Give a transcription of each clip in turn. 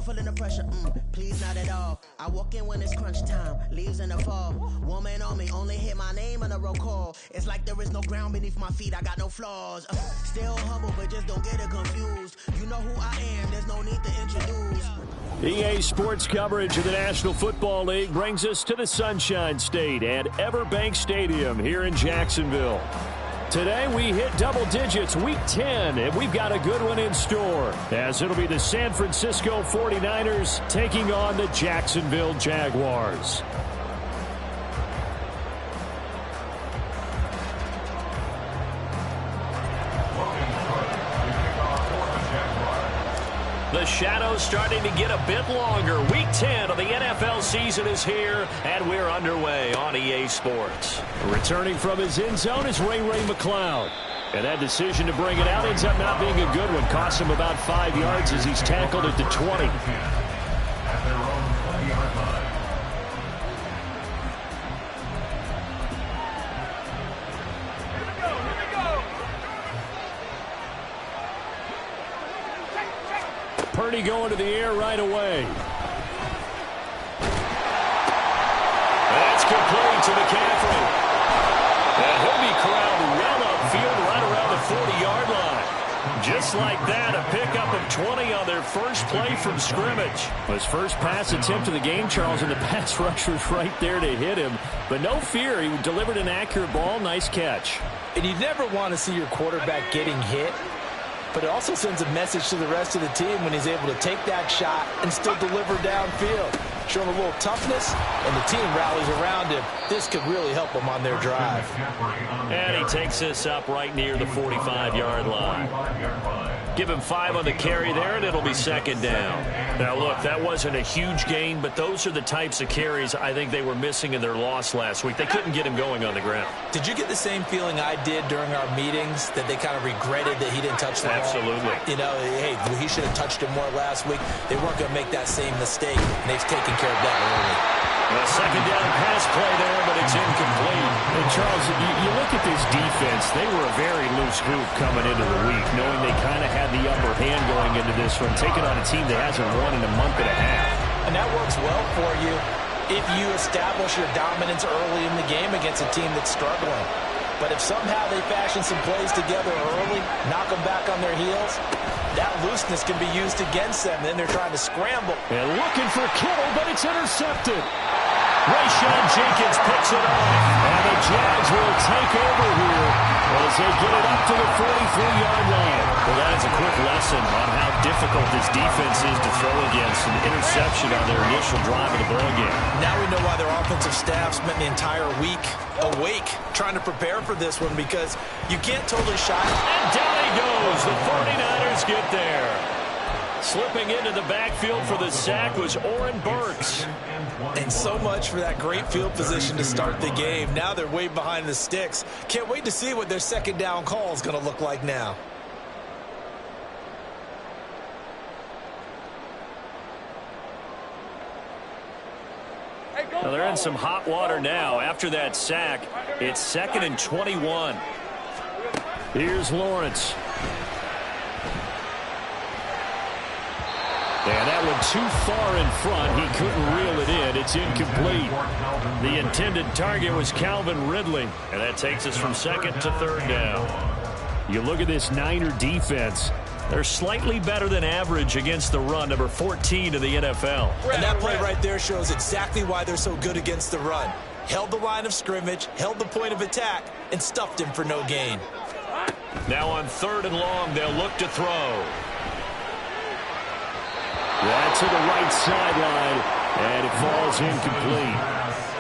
feeling the pressure, please not at all. I walk in when it's crunch time, leaves in the fall. Woman on me, only hit my name on a roll call. It's like there is no ground beneath my feet, I got no flaws. Still humble, but just don't get it confused. You know who I am, there's no need to introduce. EA Sports coverage of the National Football League brings us to the Sunshine State at Everbank Stadium here in Jacksonville. Today we hit double digits, week 10, and we've got a good one in store, as it'll be the San Francisco 49ers taking on the Jacksonville Jaguars. The shadows starting to get a bit longer. Week 10 of the NFL season is here, and we're underway on EA Sports. Returning from his end zone is Ray McCloud. And that decision to bring it out ends up not being a good one. Costs him about 5 yards as he's tackled at the 20. Purdy going to the air right away. That's complete to McCaffrey. And he'll be corralled well upfield right around the 40-yard line. Just like that, a pickup of 20 on their first play from scrimmage. His first pass attempt of the game, Charles, and the pass rush was right there to hit him. But no fear, he delivered an accurate ball. Nice catch. And you never want to see your quarterback getting hit. But it also sends a message to the rest of the team when he's able to take that shot and still deliver downfield. Show him a little toughness, and the team rallies around him. This could really help them on their drive. And he takes this up right near the 45-yard line. Give him 5 on the carry there, and it'll be second down. Now, look, that wasn't a huge gain, but those are the types of carries I think they were missing in their loss last week. They couldn't get him going on the ground. Did you get the same feeling I did during our meetings, that they kind of regretted that he didn't touch the ball? Absolutely. You know, hey, he should have touched it more last week. They weren't going to make that same mistake, and they've taken care of that early. A second down pass play there, but it's incomplete. And Charles, you look at this defense, they were a very loose group coming into the week, knowing they kind of had the upper hand going into this one, taking on a team that hasn't won in a month and a half. And that works well for you if you establish your dominance early in the game against a team that's struggling. But if somehow they fashion some plays together early, knock them back on their heels, that looseness can be used against them. Then they're trying to scramble. And looking for Kittle, but it's intercepted. Rayshawn Jenkins picks it off. And the Jags will take over here as they get it up to the 43-yard line. Well, that is a quick lesson on how difficult this defense is to throw against. An interception on their initial drive of the ball game. Now we know why their offensive staff spent the entire week awake trying to prepare for this one, because you can't totally shy. And down he goes. The 49ers get there. Slipping into the backfield for the sack was Oren Burks. And so much for that great field position to start the game. Now they're way behind the sticks. Can't wait to see what their second down call is going to look like now. Well, they're in some hot water now. After that sack, it's 2nd and 21. Here's Lawrence. And that one too far in front. He couldn't reel it in. It's incomplete. The intended target was Calvin Ridley. And that takes us from 2nd to 3rd down. You look at this Niner defense. They're slightly better than average against the run, number 14 in the NFL. And that play right there shows exactly why they're so good against the run. Held the line of scrimmage, held the point of attack, and stuffed him for no gain. Now on 3rd and long, they'll look to throw. That's to the right sideline, and it falls incomplete.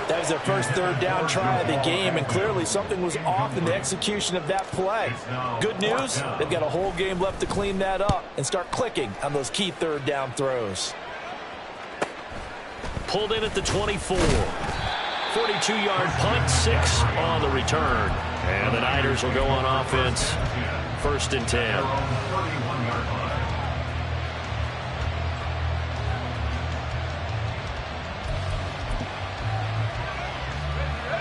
That was their first 3rd down try of the game, and clearly something was off in the execution of that play. Good news, they've got a whole game left to clean that up and start clicking on those key 3rd down throws. Pulled in at the 24. 42-yard punt, 6 on the return. And the Niners will go on offense, 1st and 10.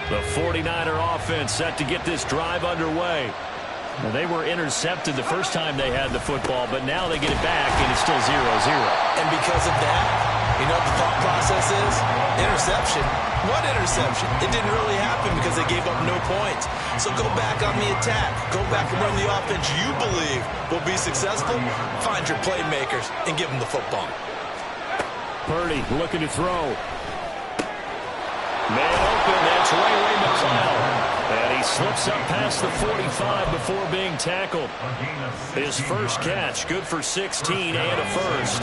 The 49er offense set to get this drive underway. Now, they were intercepted the first time they had the football, but now they get it back, and it's still 0-0. And because of that, you know what the thought process is? Interception. What interception? It didn't really happen because they gave up no points. So go back on the attack. Go back and run the offense you believe will be successful. Find your playmakers and give them the football. Purdy looking to throw. Man open, that's Ray McCloud. And he slips up past the 45 before being tackled. His first catch, good for 16 and a first.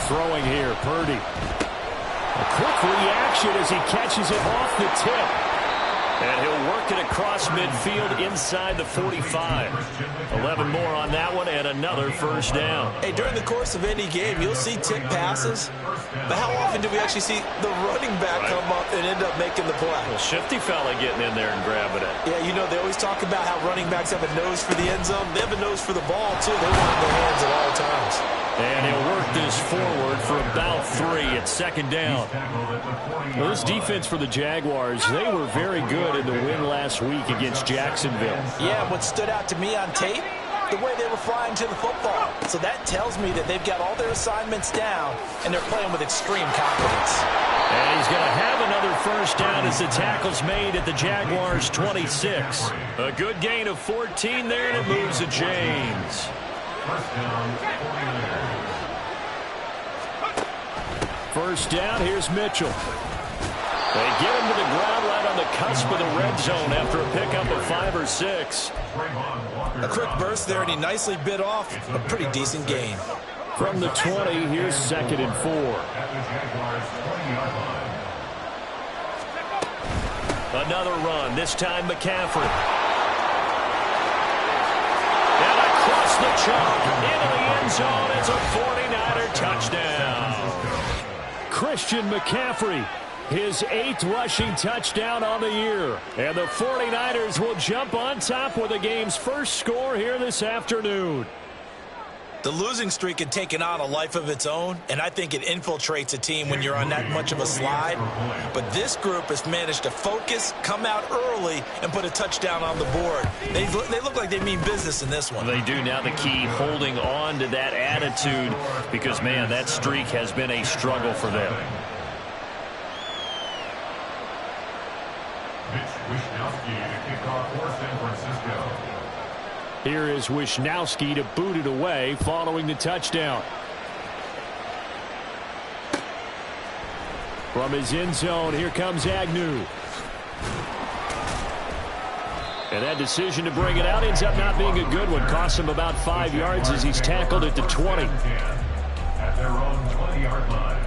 Throwing here, Purdy. A quick reaction as he catches it off the tip. And he'll work it across midfield inside the 45. 11 more on that one and another first down. Hey, during the course of any game, you'll see tip passes. But how often do we actually see the running back come up and end up making the play? Well, shifty fella getting in there and grabbing it. Yeah, you know, they always talk about how running backs have a nose for the end zone. They have a nose for the ball, too. They want it in their hands at all times. And he'll work this forward for about 3 at second down. Well, this defense for the Jaguars, they were very good in the win last week against Jacksonville. Yeah, what stood out to me on tape, the way they were flying to the football. So that tells me that they've got all their assignments down, and they're playing with extreme confidence. And he's going to have another first down as the tackle's made at the Jaguars' 26. A good gain of 14 there, and it moves to James. First down, here's Mitchell. They get him to the ground right on the cusp of the red zone after a pickup of 5 or 6. A quick burst there, and he nicely bit off a pretty decent gain. From the 20, here's 2nd and 4. Another run, this time McCaffrey. And across the chalk, into the end zone, it's a 49er touchdown. Christian McCaffrey, his 8th rushing touchdown on the year. And the 49ers will jump on top with the game's first score here this afternoon. The losing streak had taken on a life of its own, and I think it infiltrates a team when you're on that much of a slide. But this group has managed to focus, come out early, and put a touchdown on the board. They look like they mean business in this one. They do. Now the key, holding on to that attitude, because, man, that streak has been a struggle for them. Here is Wisnowski to boot it away following the touchdown. From his end zone, here comes Agnew. And that decision to bring it out ends up not being a good one. Costs him about 5 yards as he's tackled at the 20. At their own 20-yard line.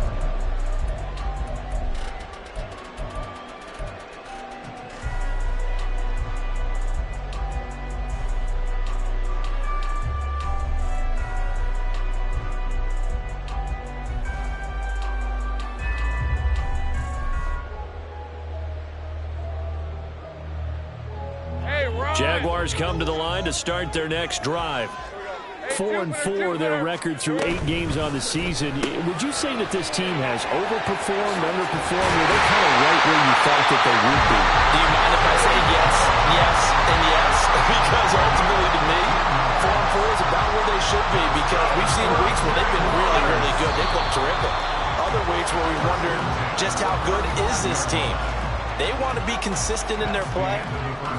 Jaguars come to the line to start their next drive. 4-4 their record through 8 games on the season. Would you say that this team has overperformed, underperformed, or they're kind of right where you thought that they would be? Do you mind if I say yes, yes, and yes? Because ultimately to me, 4-4 is about where they should be, because we've seen weeks where they've been really, really good. They've looked terrific. Other weeks where we wondered just how good is this team. They want to be consistent in their play,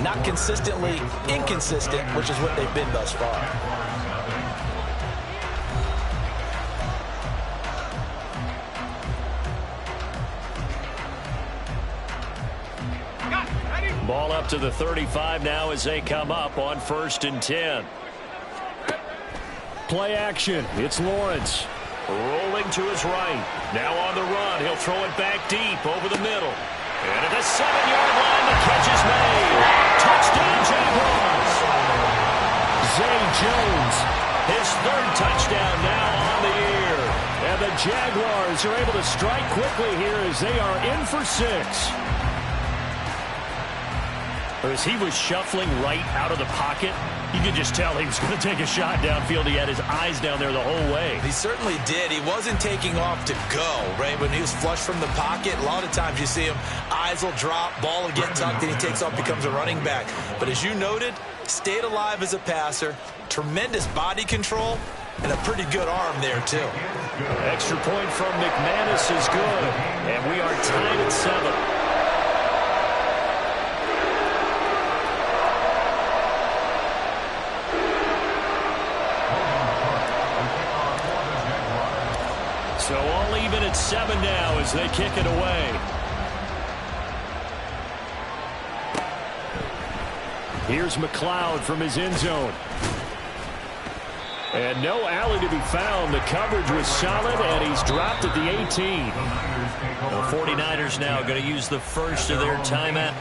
not consistently inconsistent, which is what they've been thus far. Ball up to the 35 now as they come up on 1st and 10. Play action. It's Lawrence. Rolling to his right. Now on the run. He'll throw it back deep over the middle. And at the 7-yard line, the catch is made. Touchdown, Jaguars. Zay Jones, his 3rd touchdown now on the year. And the Jaguars are able to strike quickly here as they are in for 6. As he was shuffling right out of the pocket, you could just tell he was going to take a shot downfield. He had his eyes down there the whole way. He certainly did. He wasn't taking off to go, right? When he was flush from the pocket, a lot of times you see him, eyes will drop, ball will get tucked, and he takes off, becomes a running back. But as you noted, stayed alive as a passer, tremendous body control, and a pretty good arm there, too. Extra point from McManus is good, and we are tied at 7. So all even at 7 now as they kick it away. Here's McLeod from his end zone. And no alley to be found. The coverage was solid, and he's dropped at the 18. The 49ers now going to use the first of their timeout.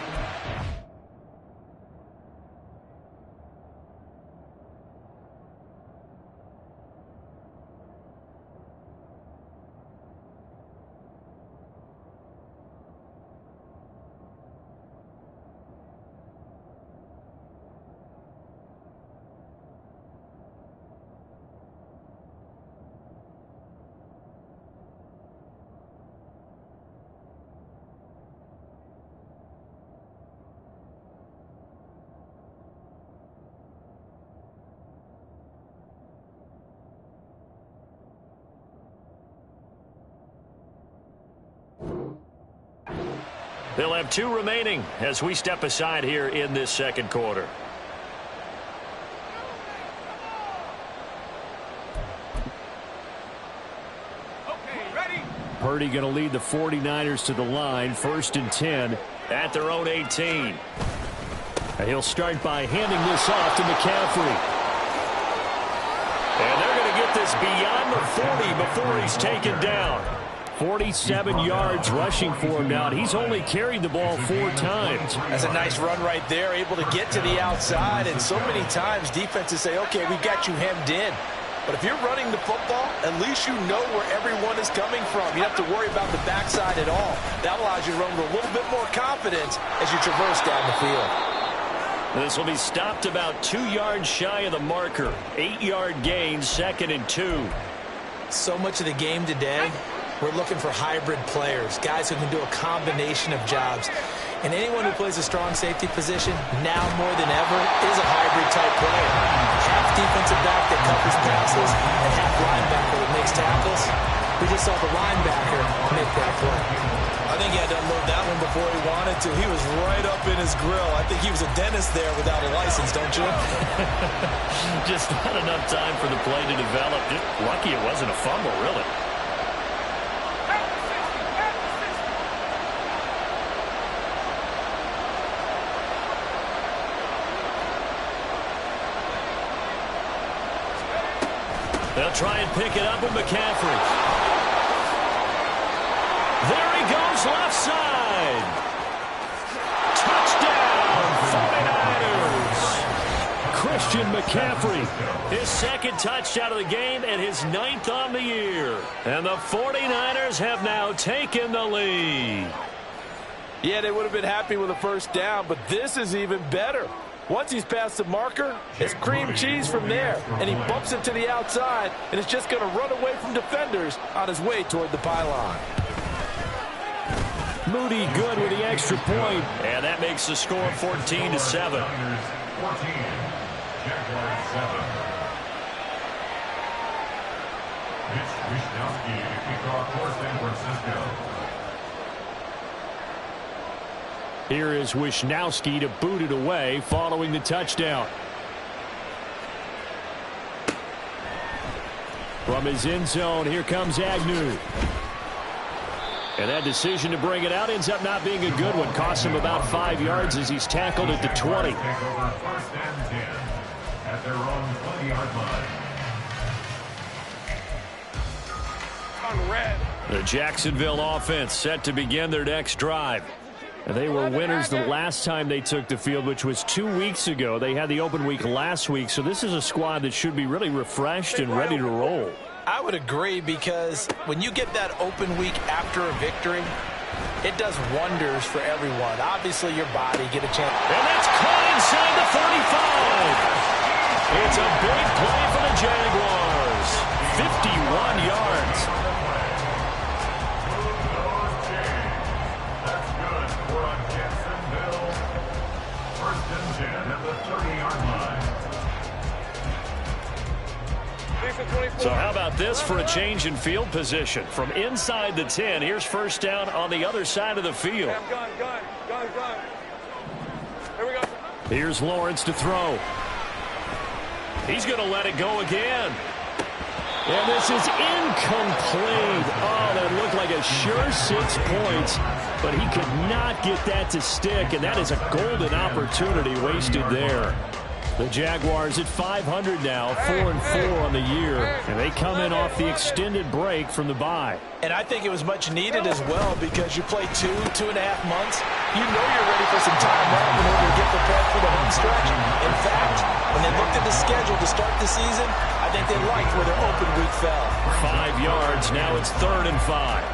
They'll have 2 remaining as we step aside here in this second quarter. Okay, ready? Purdy going to lead the 49ers to the line, 1st and 10 at their own 18. And he'll start by handing this off to McCaffrey. And they're going to get this beyond the 40 before he's taken down. 47 yards rushing for him now, and he's only carried the ball 4 times. That's a nice run right there, able to get to the outside, and so many times defenses say, okay, we got you hemmed in. But if you're running the football, at least you know where everyone is coming from. You don't have to worry about the backside at all. That allows you to run with a little bit more confidence as you traverse down the field. This will be stopped about 2 yards shy of the marker. 8-yard gain, 2nd and 2. So much of the game today, we're looking for hybrid players, guys who can do a combination of jobs. And anyone who plays a strong safety position, now more than ever, is a hybrid-type player. Half defensive back that covers passes, and half linebacker that makes tackles. We just saw the linebacker make that play. I think he had to unload that one before he wanted to. He was right up in his grill. I think he was a dentist there without a license, don't you? Just not enough time for the play to develop. Just lucky it wasn't a fumble, really. They'll try and pick it up with McCaffrey. There he goes, left side. Touchdown, 49ers. Christian McCaffrey, his 2nd touchdown of the game and his 9th on the year. And the 49ers have now taken the lead. Yeah, they would have been happy with a first down, but this is even better. Once he's past the marker, it's cream cheese from there. And he bumps it to the outside, and it's just going to run away from defenders on his way toward the pylon. Moody good with the extra point. And that makes the score 14-7. 14, Jaguars 7. Mitch Wishnowsky to kick off for San Francisco. Here is Wishnowsky to boot it away following the touchdown. From his end zone, here comes Agnew. And that decision to bring it out ends up not being a good one. Costs him about 5 yards as he's tackled at the 20. Take over 1st and 10 at their own 20-yard line. The Jacksonville offense set to begin their next drive. They were winners the last time they took the field, which was 2 weeks ago. They had the open week last week, so this is a squad that should be really refreshed and ready to roll. I would agree, because when you get that open week after a victory, It does wonders for everyone. Obviously, your body get a chance. And that's caught inside the 35. It's a big play for the Jaguars. 51 yards. That's good for a Jacksonville. First and 10 at the 30-yard line. So how about this for a change in field position? From inside the 10, here's first down on the other side of the field. Gun. Here we go. Here's Lawrence to throw. He's going to let it go again. And this is incomplete. Oh, that looked like a sure 6 points, but he could not get that to stick, and that is a golden opportunity wasted there. The Jaguars at 500 now, 4-4 on the year, and they come in off the extended break from the bye. And I think it was much needed as well because you play 2.5 months. You know you're ready for some time off in order to get prepared for the home stretch. In fact, when they looked at the schedule to start the season, I think they liked where their open week fell. 5 yards, now it's 3rd and 5.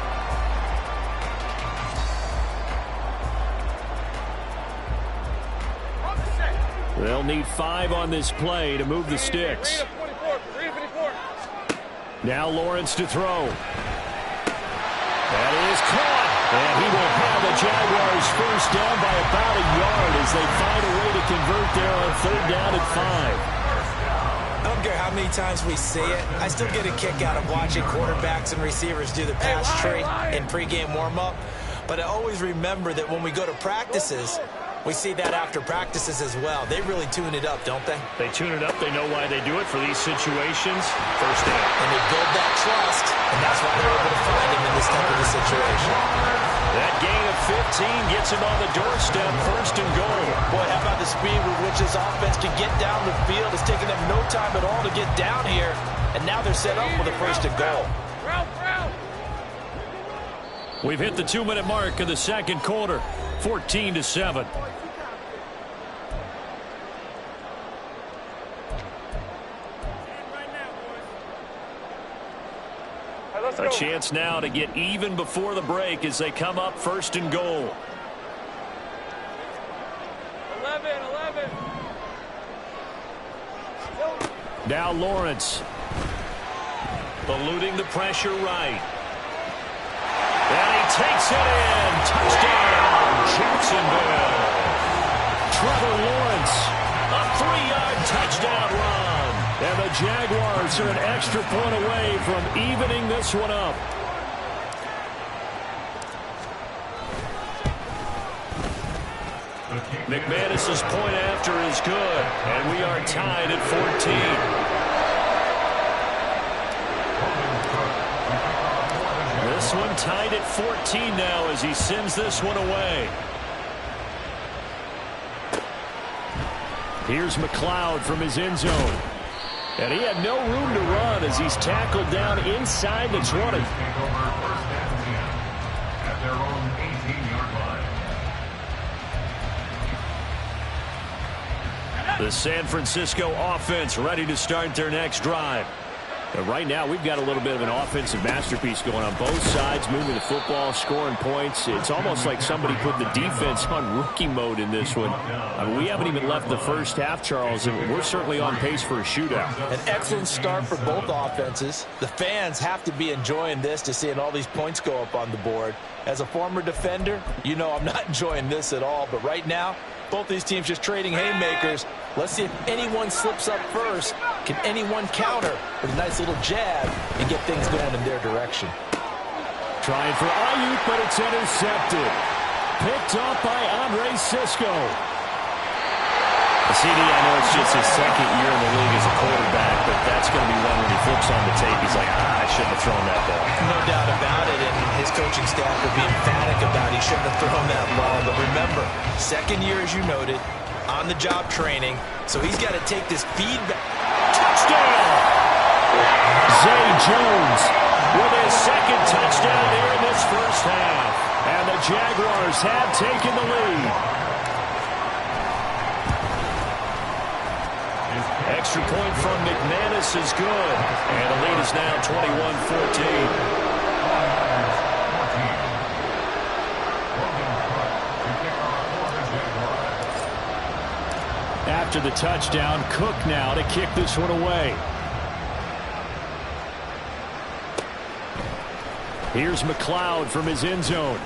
They'll need 5 on this play to move the sticks. Now Lawrence to throw. That is caught. And he will have the Jaguars first down by about a yard as they find a way to convert there on 3rd down and 5. I don't care how many times we see it. I still get a kick out of watching quarterbacks and receivers do the pass tree in pregame warm-up. But I always remember that when we go to practices, we see that after practices as well. They really tune it up, don't they? They tune it up. They know why they do it for these situations. First down. And they build that trust, and that's why they're able to find him in this type of a situation. That gain of 15 gets him on the doorstep, 1st and goal. Boy, how about the speed with which this offense can get down the field? It's taken them no time at all to get down here, and now they're set up for the 1st and goal. We've hit the 2-minute mark of the 2nd quarter, 14-7. A chance now to get even before the break as they come up 1st and goal. 11. Now Lawrence. Eluding the pressure right. And he takes it in. Touchdown, Jacksonville. Trevor Lawrence, a 3-yard touchdown run. And the Jaguars are an extra point away from evening this one up. McManus's point after is good, and we are tied at 14. This one tied at 14 now as he sends this one away. Here's McLeod from his end zone. And he had no room to run as he's tackled down inside the 20. At their own 18-yard line. The San Francisco offense ready to start their next drive. But right now, we've got a little bit of an offensive masterpiece going on both sides, moving the football, scoring points. It's almost like somebody put the defense on rookie mode in this one. I mean, we haven't even left the first half, Charles, and we're certainly on pace for a shootout. An excellent start for both offenses. The fans have to be enjoying this to seeing all these points go up on the board. As a former defender, you know I'm not enjoying this at all. But right now, both these teams just trading haymakers. Let's see if anyone slips up first. Can anyone counter with a nice little jab and get things going in their direction? Trying for Ayuk, but it's intercepted. Picked up by Andre Cisco. CD, I know it's just his 2nd year in the league as a quarterback, but that's going to be one when he flips on the tape. He's like, I shouldn't have thrown that ball. No doubt about it, and his coaching staff will be emphatic about he shouldn't have thrown that ball. But remember, 2nd year, as you noted, on-the-job training, so he's got to take this feedback. Touchdown! Zay Jones with his 2nd touchdown here in this first half. And the Jaguars have taken the lead. Extra point from McManus is good. And the lead is now 21-14. after the touchdown. Cook now to kick this one away. Here's McLeod from his end zone.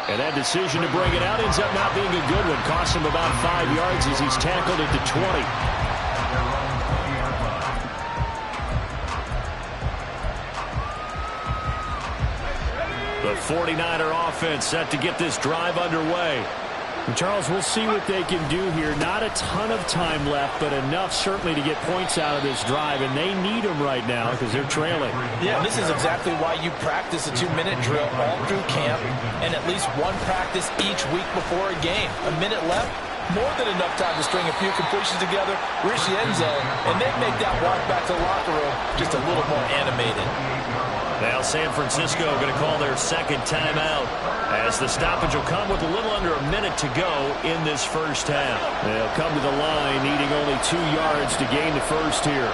And that decision to bring it out ends up not being a good one. Cost him about 5 yards as he's tackled at the 20. The 49er offense set to get this drive underway. And Charles, we'll see what they can do here. Not a ton of time left, but enough certainly to get points out of this drive, and they need them right now because they're trailing. Yeah, this is exactly why you practice a 2-minute drill all through camp and at least one practice each week before a game. A minute left, more than enough time to string a few completions together, reach the end zone, and then make that walk back to the locker room just a little more animated. Now San Francisco going to call their second timeout as the stoppage will come with a little under a minute to go in this first half. They'll come to the line needing only 2 yards to gain the first here.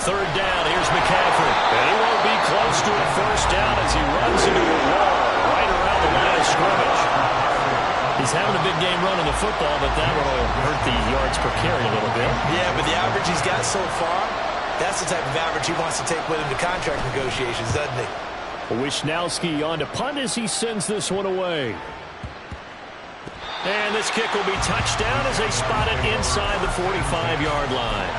Third down, here's McCaffrey. And he won't be close to a first down as he runs into a wall right around the line of scrimmage. He's having a big game running the football, but that will hurt the yards per carry a little bit. Yeah, but the average he's got so far, that's the type of average he wants to take with him to contract negotiations, doesn't he? Wisnowski on to punt as he sends this one away. And this kick will be touched down as they spot it inside the 45-yard line.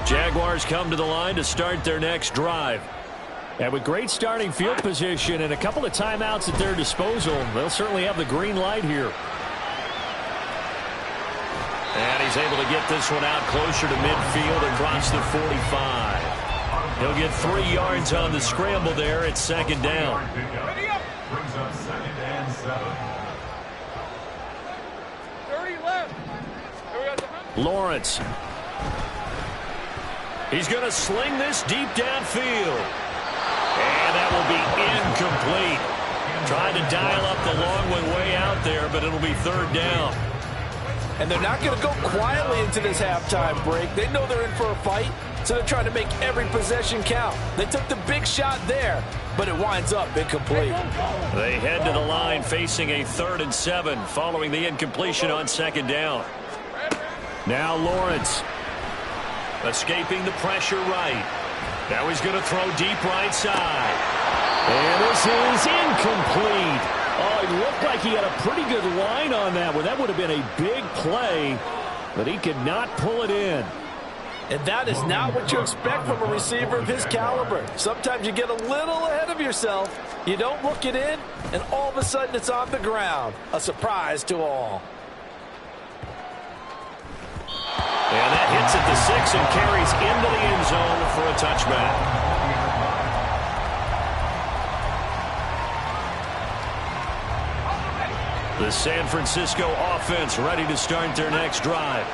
Jaguars come to the line to start their next drive. And with great starting field position and a couple of timeouts at their disposal, they'll certainly have the green light here. And he's able to get this one out closer to midfield across the 45. He'll get 3 yards on the scramble there at second down. Brings up 2nd and 7. 30 left. Lawrence. He's going to sling this deep downfield. And that will be incomplete. Trying to dial up the long way out there, but it'll be third down. And they're not going to go quietly into this halftime break. They know they're in for a fight, so they're trying to make every possession count. They took the big shot there, but it winds up incomplete. They head to the line facing a 3rd and 7 following the incompletion on second down. Now Lawrence escaping the pressure right. Now he's going to throw deep right side. And this is incomplete. Oh, it looked like he had a pretty good line on that one. That would have been a big play, but he could not pull it in. And that is not what you expect from a receiver of his caliber. Sometimes you get a little ahead of yourself. You don't look it in, and all of a sudden it's on the ground. A surprise to all. And that hits at the 6 and carries into the end zone for a touchback. The San Francisco offense ready to start their next drive.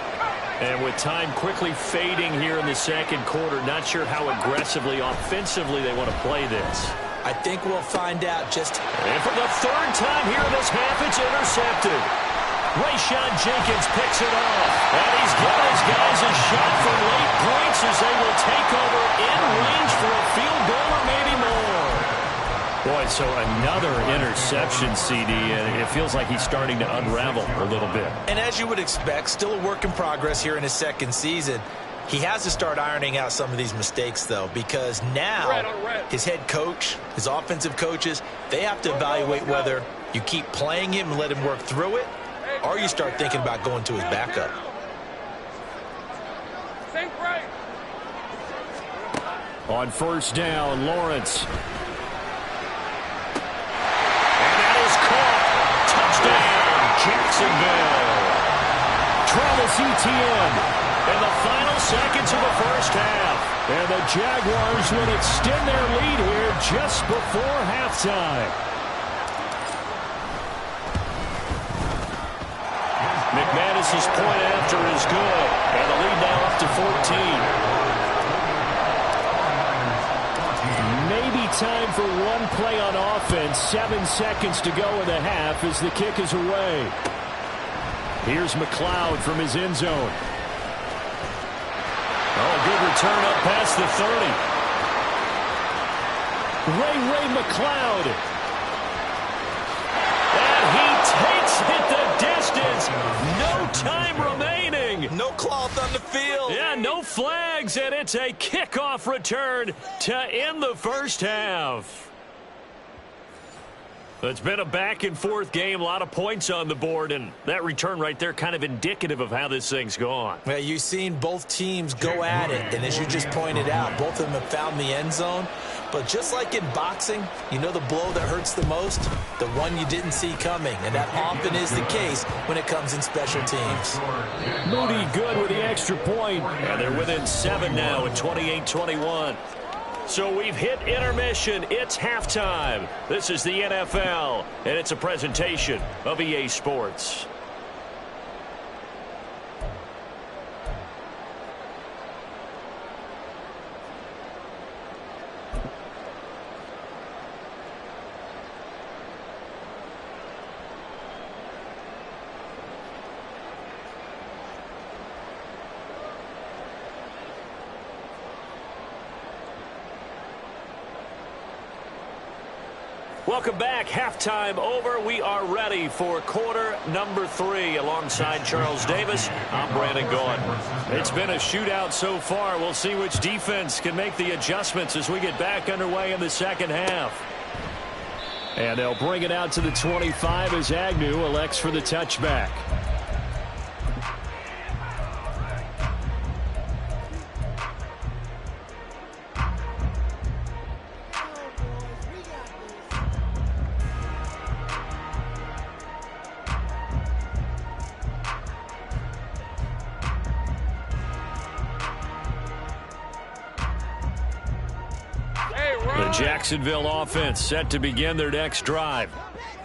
And with time quickly fading here in the second quarter, not sure how aggressively, offensively they want to play this. I think we'll find out just... And for the 3rd time here in this half, it's intercepted. Rayshon Jenkins picks it off. And he's given his guys a shot for late points as they will take over in range for a field goal or maybe more. Boy, so another interception, CD, and it feels like he's starting to unravel a little bit. And as you would expect, still a work in progress here in his second season. He has to start ironing out some of these mistakes, though, because now his head coach, his offensive coaches, they have to evaluate whether you keep playing him and let him work through it, or you start thinking about going to his backup. On first down, Lawrence. And that is caught. Touchdown, Jacksonville. Travis Etienne in the final seconds of the first half. And the Jaguars will extend their lead here just before halftime. McManus's point after is good, and the lead now up to 14. Maybe time for one play on offense. 7 seconds to go in the half as the kick is away. Here's McLeod from his end zone. Oh, good return up past the 30. Ray McLeod. And he takes it the distance. No time remaining. No cloth on the field. Yeah, no flags, and it's a kickoff return to end the first half. It's been a back-and-forth game, a lot of points on the board, and that return right there kind of indicative of how this thing's gone. Well, you've seen both teams go at it, and as you just pointed out, both of them have found the end zone. But just like in boxing, you know the blow that hurts the most? The one you didn't see coming, and that often is the case when it comes in special teams. Moody good with the extra point, and they're within 7 now at 28-21. So we've hit intermission. It's halftime. This is the NFL, and it's a presentation of EA Sports. Welcome back. Halftime over. We are ready for quarter number 3. Alongside Charles Davis, I'm Brandon Gaudin. It's been a shootout so far. We'll see which defense can make the adjustments as we get back underway in the second half. And they'll bring it out to the 25 as Agnew elects for the touchback. Jacksonville offense set to begin their next drive.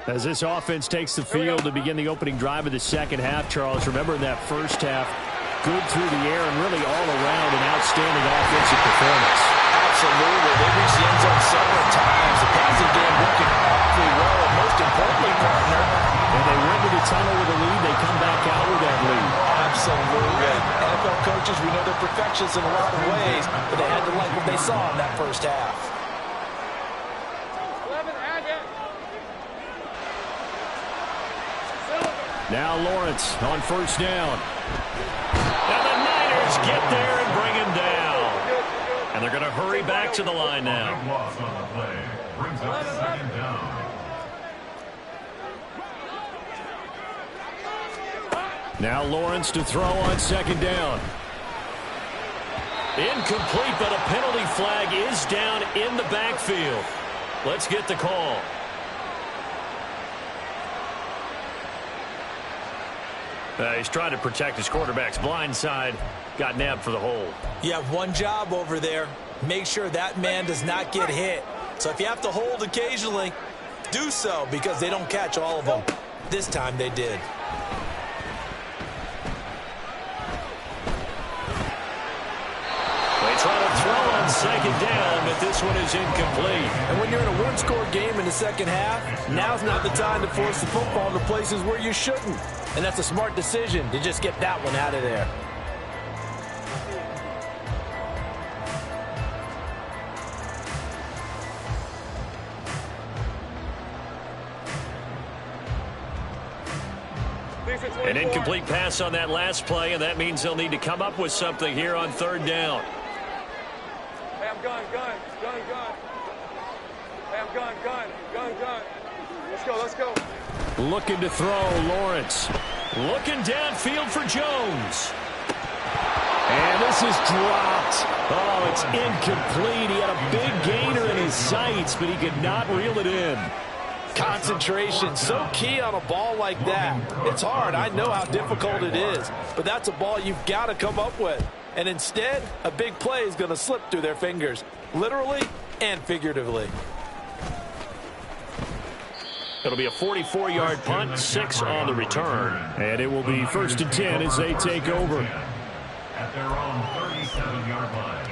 As this offense takes the field to begin the opening drive of the second half, Charles, remember in that first half, good through the air and really all around an outstanding offensive performance. Absolutely. They reached the end zone several times. The passing game working awfully well, and most importantly, partner, when they went to the tunnel with a lead, they come back out with that lead. Absolutely. NFL coaches, we know they're perfectionists in a lot of ways, but they had to like what they saw in that first half. Now Lawrence on first down. And the Niners get there and bring him down. And they're going to hurry back to the line now. Loss on the play brings up second down. Now Lawrence to throw on second down. Incomplete, but a penalty flag is down in the backfield. Let's get the call. He's trying to protect his quarterback's blind side. Got nabbed for the hold. You have one job over there. Make sure that man does not get hit. So if you have to hold occasionally, do so because they don't catch all of them. This time they did. They try to throw on second down, but this one is incomplete. And when you're in a one-score game in the second half, now's not the time to force the football to places where you shouldn't. And that's a smart decision to just get that one out of there. An incomplete pass on that last play, and that means they'll need to come up with something here on third down. Hey, I'm gun. Hey, I'm gun. Let's go. Looking to throw, Lawrence. Looking downfield for Jones. And this is dropped. Oh, it's incomplete. He had a big gainer in his sights, but he could not reel it in. Concentration, so key on a ball like that. It's hard. I know how difficult it is, but that's a ball you've got to come up with. And instead, a big play is going to slip through their fingers, literally and figuratively. It'll be a 44-yard punt, 6 on the return. And it will be 1st and 10 as they take over. At their own 37-yard line.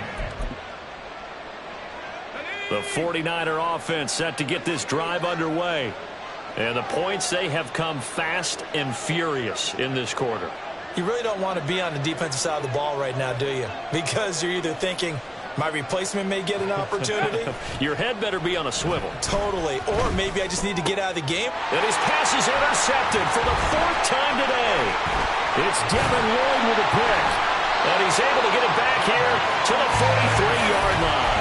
The 49er offense set to get this drive underway. And the points, they have come fast and furious in this quarter. You really don't want to be on the defensive side of the ball right now, do you? Because you're either thinking, my replacement may get an opportunity. Your head better be on a swivel. Totally. Or maybe I just need to get out of the game. And his pass is intercepted for the 4th time today. It's Devin Lloyd with a pick. And he's able to get it back here to the 43-yard line.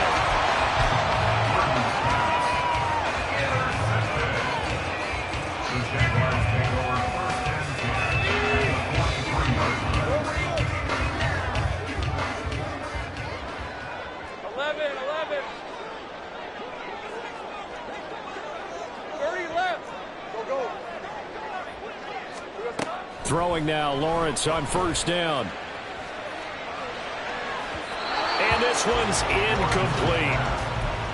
Throwing now, Lawrence on 1st down. And this one's incomplete.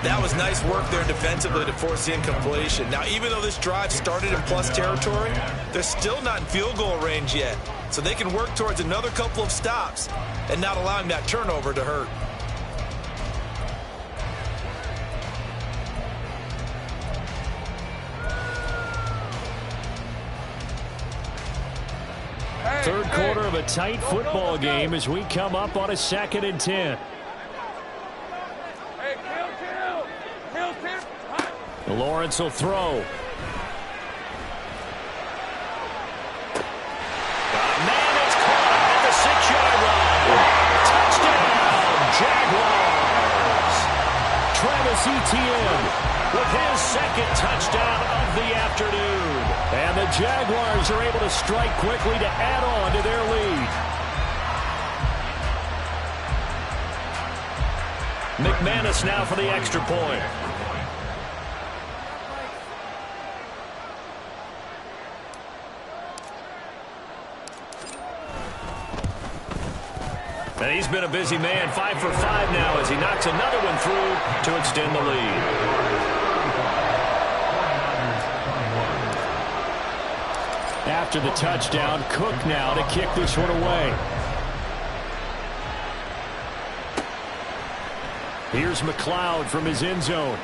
That was nice work there defensively to force the incompletion. Now, even though this drive started in plus territory, they're still not in field goal range yet. So they can work towards another couple of stops and not allowing that turnover to hurt. Third quarter of a tight football game as we come up on a 2nd and 10. Lawrence will throw. Man, it's caught at the 6-yard line. Touchdown, Jaguars. Travis Etienne with his 2nd touchdown of the afternoon. And the Jaguars are able to strike quickly to add on to their lead. McManus now for the extra point. And he's been a busy man, 5 for 5 now as he knocks another one through to extend the lead. After the touchdown, Cook now to kick this one away. Here's McLeod from his end zone.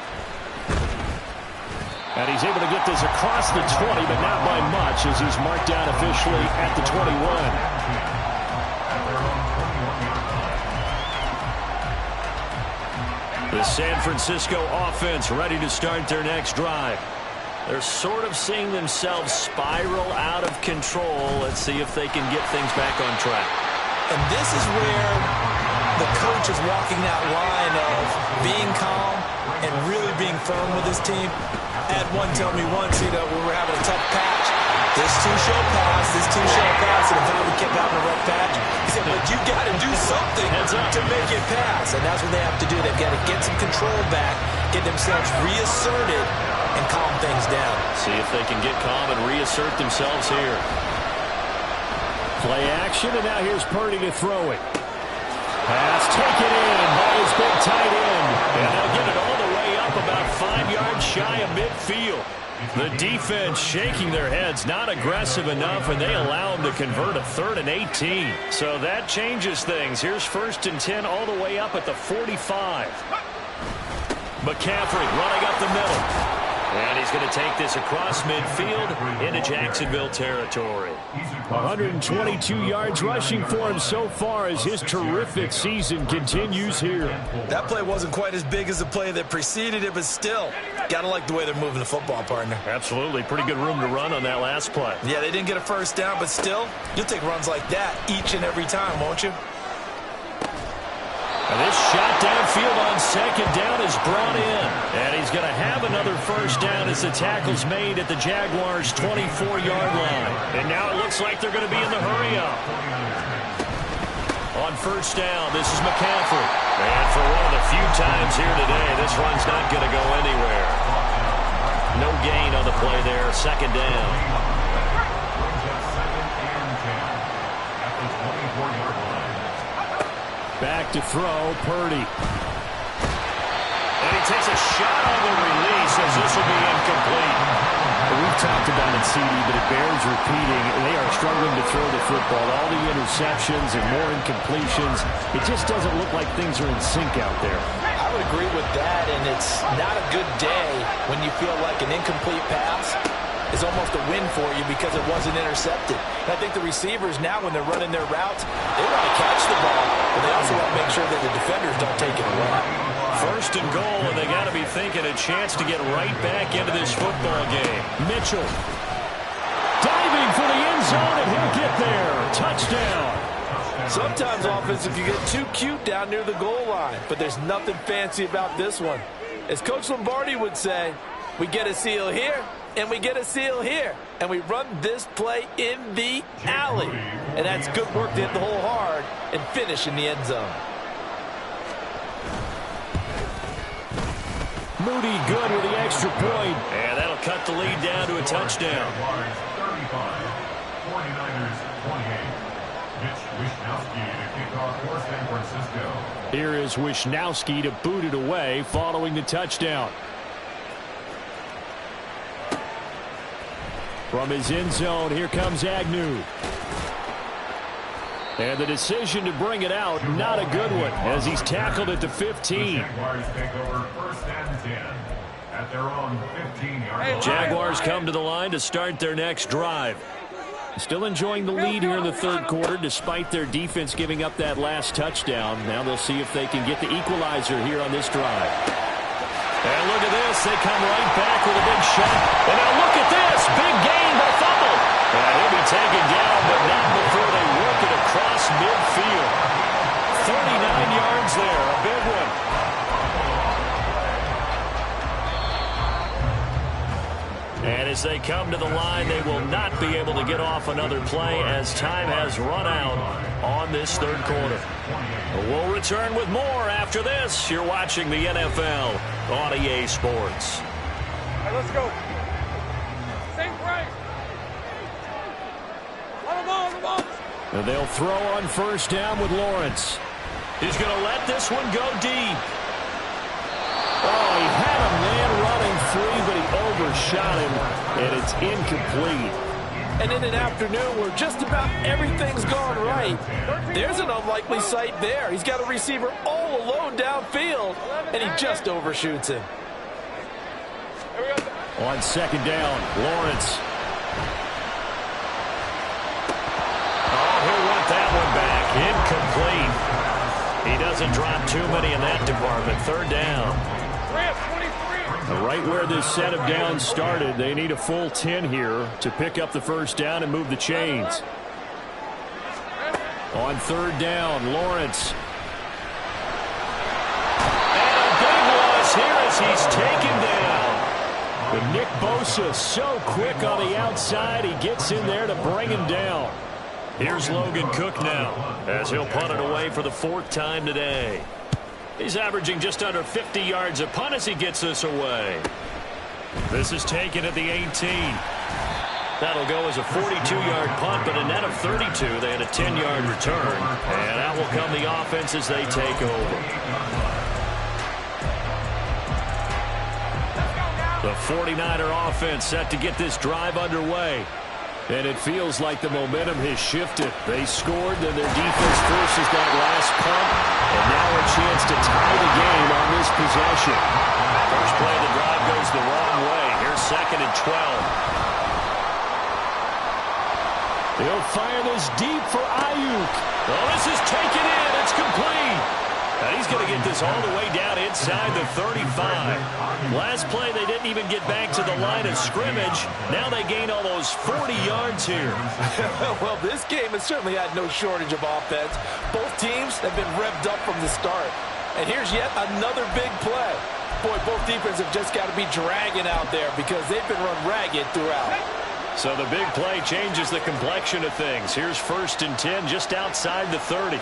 And he's able to get this across the 20, but not by much as he's marked down officially at the 21. The San Francisco offense ready to start their next drive. They're sort of seeing themselves spiral out of control. Let's see if they can get things back on track. And this is where the coach is walking that line of being calm and really being firm with his team. Ed one told me once, when we were having a tough patch, this two shall pass, and if we kept having a rough patch, he said, but you got to do something to make it pass. And that's what they have to do. They've got to get some control back, get themselves reasserted, and calm things down. See if they can get calm and reassert themselves here. Play action, and now here's Purdy to throw it. Pass taken in by his big tight end. And they'll get it all the way up about 5 yards shy of midfield. The defense shaking their heads, not aggressive enough, and they allow them to convert a 3rd and 18. So that changes things. Here's 1st and 10 all the way up at the 45. McCaffrey running up the middle. And he's going to take this across midfield into Jacksonville territory. 122 yards rushing for him so far as his terrific season continues here. That play wasn't quite as big as the play that preceded it, but still, got to like the way they're moving the football, partner. Absolutely. Pretty good room to run on that last play. Yeah, they didn't get a 1st down, but still, you'll take runs like that each and every time, won't you? And this shot downfield on 2nd down is brought in. And he's going to have another 1st down as the tackle's made at the Jaguars' 24-yard line. And now it looks like they're going to be in the hurry-up. On 1st down, this is McCaffrey. And for one of the few times here today, this run's not going to go anywhere. No gain on the play there, 2nd down. Back to throw, Purdy. And he takes a shot on the release as this will be incomplete. We've talked about it, CD, but it bears repeating. They are struggling to throw the football. All the interceptions and more incompletions. It just doesn't look like things are in sync out there. I would agree with that, and it's not a good day when you feel like an incomplete pass is almost a win for you because it wasn't intercepted. And I think the receivers now, when they're running their routes, they want to catch the ball, but they also want to make sure that the defenders don't take it away. First and goal, and they got to be thinking a chance to get right back into this football game. Mitchell diving for the end zone, and he'll get there. Touchdown. Sometimes offense, if you get too cute down near the goal line, but there's nothing fancy about this one. As Coach Lombardi would say, we get a seal here, and we get a seal here, and we run this play in the alley. And that's good work to hit the hole hard and finish in the end zone. Moody good with the extra point. And that'll cut the lead down to a touchdown. 35, 49ers 28. Mitch Wishnowsky to kick off for San Francisco. Here is Wishnowsky to boot it away following the touchdown. From his end zone, here comes Agnew. And the decision to bring it out, not a good one, as he's tackled at the 15. Jaguars take over first and 10 at their own 15-yard line. Jaguars come to the line to start their next drive. Still enjoying the lead here in the third quarter, despite their defense giving up that last touchdown. Now they'll see if they can get the equalizer here on this drive. And look at this. They come right back with a big shot. And now look at this. Big gain, but fumble. And he'll be taken down, but not before they work it across midfield. 39 yards there. A big one. And as they come to the line, they will not be able to get off another play as time has run out on this third quarter. We'll return with more after this. You're watching the NFL on EA Sports. Hey, let's go. Same price. On the ball. And they'll throw on first down with Lawrence. He's going to let this one go deep. Oh, he had a man running free, but he overshot him, and it's incomplete. And in an afternoon where just about everything's gone right, there's an unlikely sight there. He's got a receiver all alone downfield, and he just overshoots him. On second down, Lawrence. Oh, he'll want that one back. Incomplete. He doesn't drop too many in that department. Third down. Right where this set of downs started, they need a full 10 here to pick up the first down and move the chains. On third down, Lawrence. And a big loss here as he's taken down. But Nick Bosa so quick on the outside, he gets in there to bring him down. Here's Logan Cook now as he'll punt it away for the fourth time today. He's averaging just under 50 yards a punt as he gets this away. This is taken at the 18. That'll go as a 42-yard punt, but a net of 32. They had a 10-yard return. And out will come the offense as they take over. The 49er offense set to get this drive underway. And it feels like the momentum has shifted. They scored, then their defense forces that last punt. And now a chance to tie the game on this possession. First play of the drive goes the wrong way. Here's second and 12. He'll fire this deep for Ayuk. Oh, this is taken in. It's complete. Now he's going to get this all the way down inside the 35. Last play, they didn't even get back to the line of scrimmage. Now they gain almost 40 yards here. Well, this game has certainly had no shortage of offense. Both teams have been revved up from the start. And here's yet another big play. Boy, both defenses have just got to be dragging out there because they've been run ragged throughout. So the big play changes the complexion of things. Here's first and 10 just outside the 30.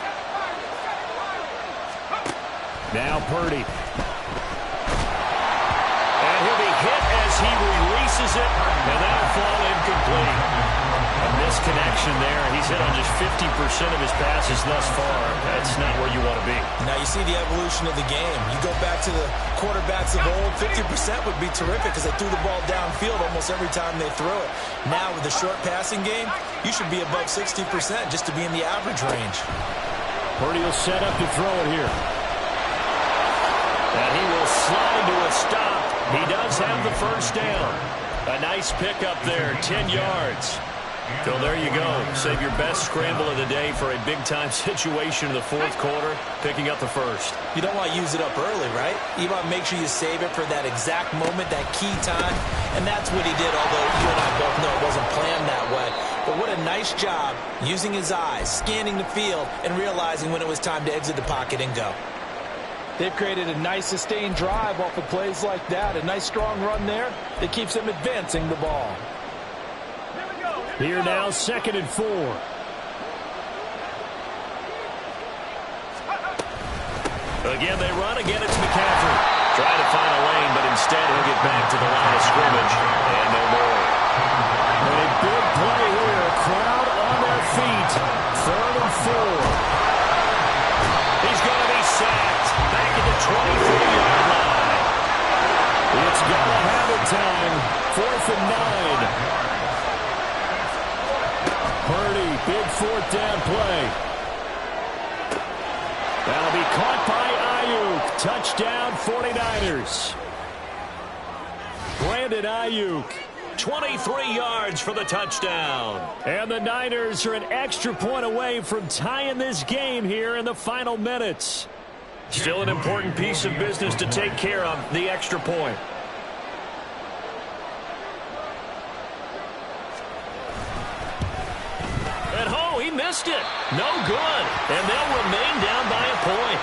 Now Purdy. And he'll be hit as he releases it, and that'll fall incomplete. A misconnection there. He's hit on just 50% of his passes thus far. That's not where you want to be. Now you see the evolution of the game. You go back to the quarterbacks of old, 50% would be terrific because they threw the ball downfield almost every time they threw it. Now with the short passing game, you should be above 60% just to be in the average range. Purdy will set up to throw it here. And he will slide to a stop. He does have the first down. A nice pickup there, 10 yards. So there you go. Save your best scramble of the day for a big-time situation in the fourth quarter, picking up the first. You don't want to use it up early, right? You want to make sure you save it for that exact moment, that key time. And that's what he did, although you and I both know it wasn't planned that way. But what a nice job using his eyes, scanning the field, and realizing when it was time to exit the pocket and go. They've created a nice sustained drive off of plays like that. A nice strong run there that keeps them advancing the ball. Here now, 2nd and 4. Again, they run. Again, it's McCaffrey. Trying to find a lane, but instead he'll get back to the line of scrimmage. And no more. And a big play here. A crowd on their feet. 3rd and 4. He's going to be sacked. Back at the 23-yard line. It's going to have it time. 4th and 9. Purdy, big 4th down play. That'll be caught by Ayuk. Touchdown, 49ers. Brandon Ayuk, 23 yards for the touchdown. And the Niners are an extra point away from tying this game here in the final minutes. Still an important piece of business to take care of, the extra point. He missed it. No good. And they'll remain down by a point.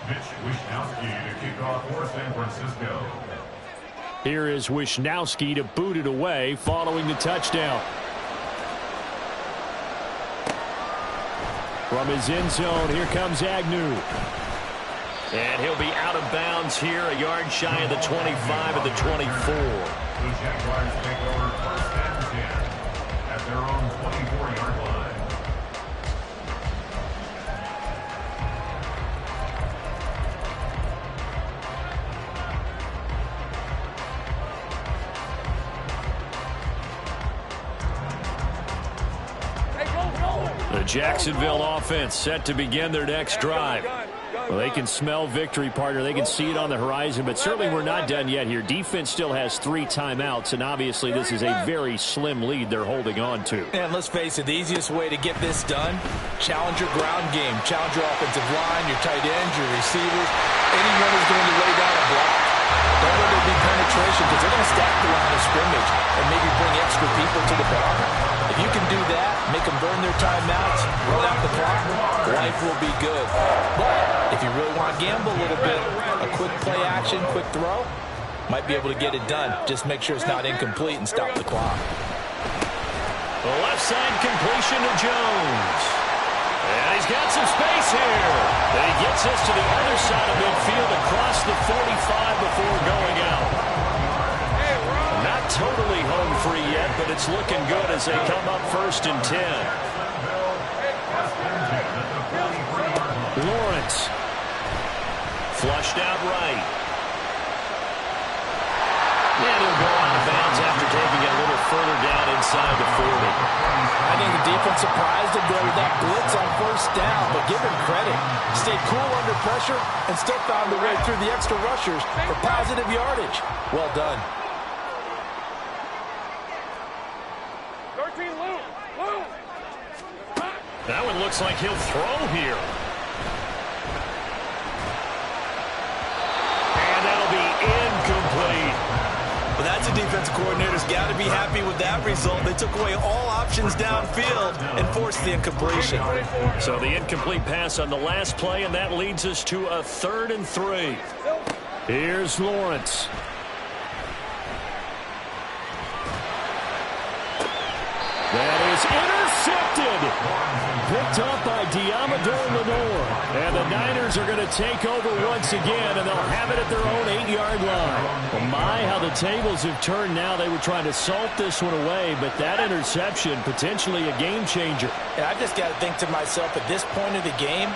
Mitch Wishnowsky to kick off for San Francisco. Here is Wishnowsky to boot it away following the touchdown. From his end zone, here comes Agnew. And he'll be out of bounds here, a yard shy of the 25 at the 24. The Jaguars take over 1st and 10 at their own 24-yard line. The Jacksonville offense set to begin their next drive. Well, they can smell victory, partner. They can see it on the horizon, but certainly we're not done yet here. Defense still has 3 timeouts, and obviously this is a very slim lead they're holding on to. And let's face it, the easiest way to get this done, challenge your ground game, challenge your offensive line, your tight ends, your receivers. Anyone who's going to lay down a block, don't let there be penetration because they're going to stack the line of scrimmage and maybe bring extra people to the block. If you can do that, make them burn their timeouts, run out the clock, life will be good. But if you really want to gamble a little bit, a quick play action, quick throw, might be able to get it done. Just make sure it's not incomplete and stop the clock. The left side completion to Jones. And he's got some space here. And he gets us to the other side of midfield across the 45 before going out. Not totally home free yet, but it's looking good as they come up 1st and 10. Lawrence. Flushed out right. And he'll go out of bounds after taking it a little further down inside the 40. I think the defense surprised him there with that blitz on 1st down, but give him credit. Stayed cool under pressure and still found a way through the extra rushers for positive yardage. Well done. 13, Lou. That one looks like he'll throw here. And that'll be incomplete. Well, that's a defensive coordinator's got to be happy with that result. They took away all options downfield and forced the incompletion. So the incomplete pass on the last play, and that leads us to a 3rd and 3. Here's Lawrence. That is intercepted. Picked up by Diamador Lenore. And the Niners are going to take over once again, and they'll have it at their own 8-yard line. Well, my, how the tables have turned now. They were trying to salt this one away, but that interception, potentially a game changer. And I just got to think to myself, at this point of the game,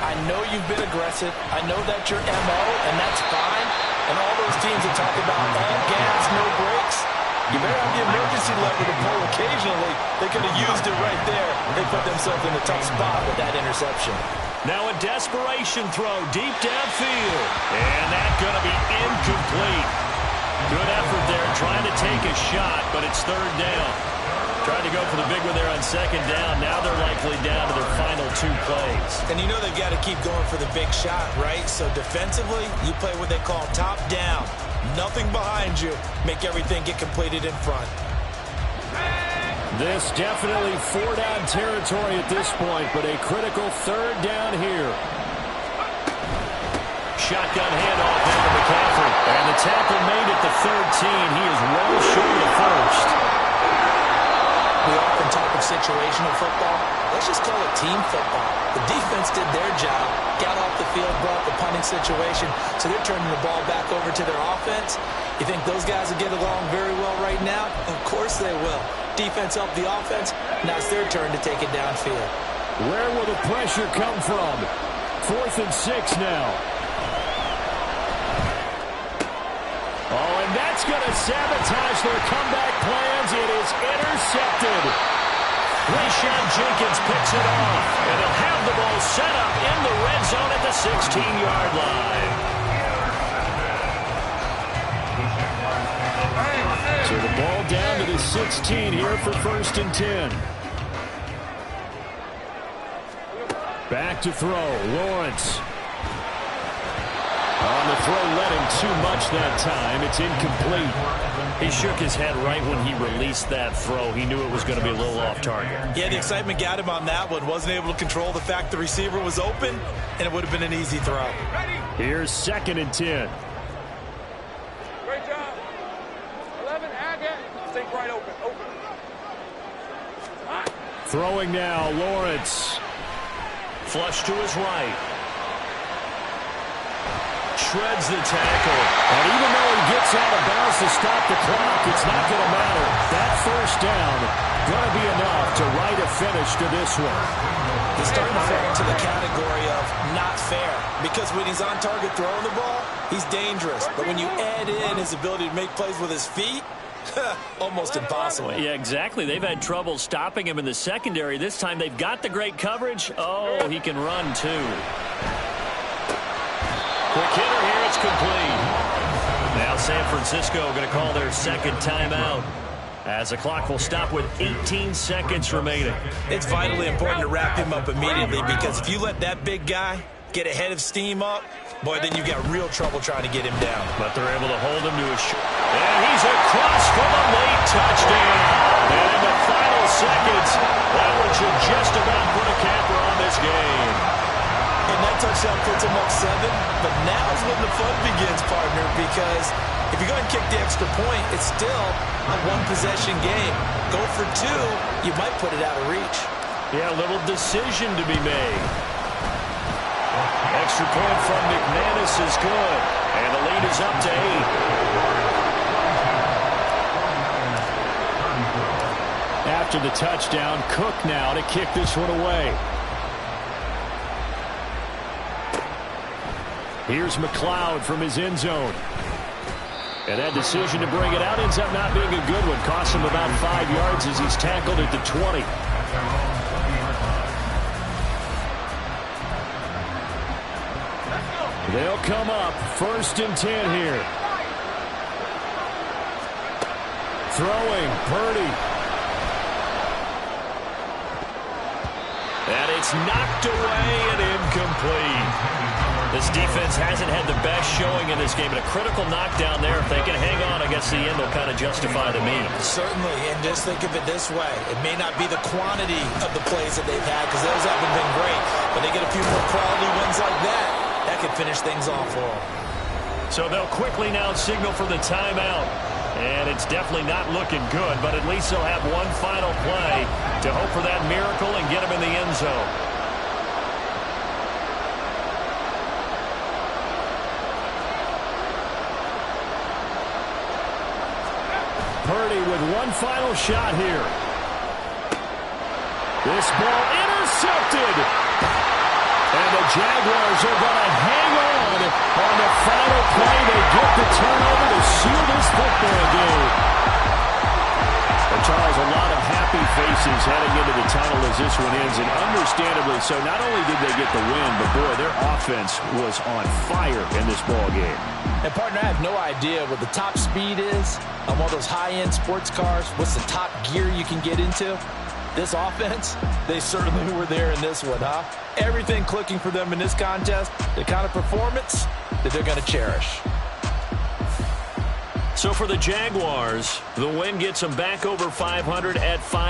I know you've been aggressive. I know that's your MO, and that's fine. And all those teams that talk about all gas, no brakes, you better have the emergency lever to pull occasionally. They could have used it right there. They put themselves in a tough spot with that interception. Now a desperation throw deep downfield. And that's going to be incomplete. Good effort there trying to take a shot, but it's third down. Tried to go for the big one there on second down. Now they're likely down to their final 2 plays. And you know they've got to keep going for the big shot, right? So defensively, you play what they call top down. Nothing behind you. Make everything get completed in front. This definitely 4-down territory at this point, but a critical third down here. Shotgun handoff into McCaffrey. And the tackle made at the 13. He is well short of the first. We often talk of situational football. Let's just call it team football. The defense did their job, got off the field, brought the punting situation, so they're turning the ball back over to their offense. You think those guys will get along very well right now? Of course they will. Defense helped the offense. Now it's their turn to take it downfield. Where will the pressure come from? 4th and 6 now. Oh, and that's going to sabotage their comeback plans. It is intercepted. Rayshawn Jenkins picks it off, and they'll have the ball set up in the red zone at the 16-yard line. So the ball down to the 16 here for 1st and 10. Back to throw, Lawrence. On the throw, led him too much that time. It's incomplete. He shook his head right when he released that throw. He knew it was going to be a little off target. Yeah, the excitement got him on that one. Wasn't able to control the fact the receiver was open, and it would have been an easy throw. Here's 2nd and 10. Great job. 11, Hackett. Stay right open. Throwing now, Lawrence. Flush to his right. Shreds the tackle. And even though he gets out of bounds to stop the clock, it's not going to matter. That first down going to be enough to write a finish to this one. He's starting to fall into the category of not fair. Because when he's on target throwing the ball, he's dangerous. But when you add in his ability to make plays with his feet, almost impossible. Yeah, exactly. They've had trouble stopping him in the secondary. This time they've got the great coverage. Oh, he can run too. Quick hitter here, it's complete. Now San Francisco going to call their 2nd timeout as the clock will stop with 18 seconds remaining. It's vitally important to wrap him up immediately because if you let that big guy get ahead of steam up, boy, then you've got real trouble trying to get him down. But they're able to hold him to a shot. And he's across for the late touchdown. And in the final seconds, that one should just about put a capper on this game. And that touchdown puts him up 7. But now's when the fun begins, partner, because if you go and kick the extra point, it's still a one-possession game. Go for 2, you might put it out of reach. Yeah, a little decision to be made. Extra point from McManus is good. And the lead is up to 8. After the touchdown, Cook now to kick this one away. Here's McLeod from his end zone. And that decision to bring it out ends up not being a good one. Costs him about 5 yards as he's tackled at the 20. They'll come up 1st and 10 here. Throwing, Purdy. And it's knocked away and incomplete. This defense hasn't had the best showing in this game. And a critical knockdown there. If they can hang on against the end, they'll kind of justify the means. Certainly, and just think of it this way. It may not be the quantity of the plays that they've had because those haven't been great. But they get a few more quality ones like that. That could finish things off for them. So they'll quickly now signal for the timeout. And it's definitely not looking good, but at least they'll have one final play to hope for that miracle and get him in the end zone. Purdy with one final shot here. This ball intercepted. And the Jaguars are going to hang on the final play. They get the turnover to seal this football game. And Charles, a lot of happy faces heading into the tunnel as this one ends, and understandably so. Not only did they get the win, but boy, their offense was on fire in this ball game. And partner, I have no idea what the top speed is on one of those high-end sports cars. What's the top gear you can get into? This offense, they certainly were there in this one, huh? Everything clicking for them in this contest, the kind of performance that they're going to cherish. So for the Jaguars, the win gets them back over 500 at 5.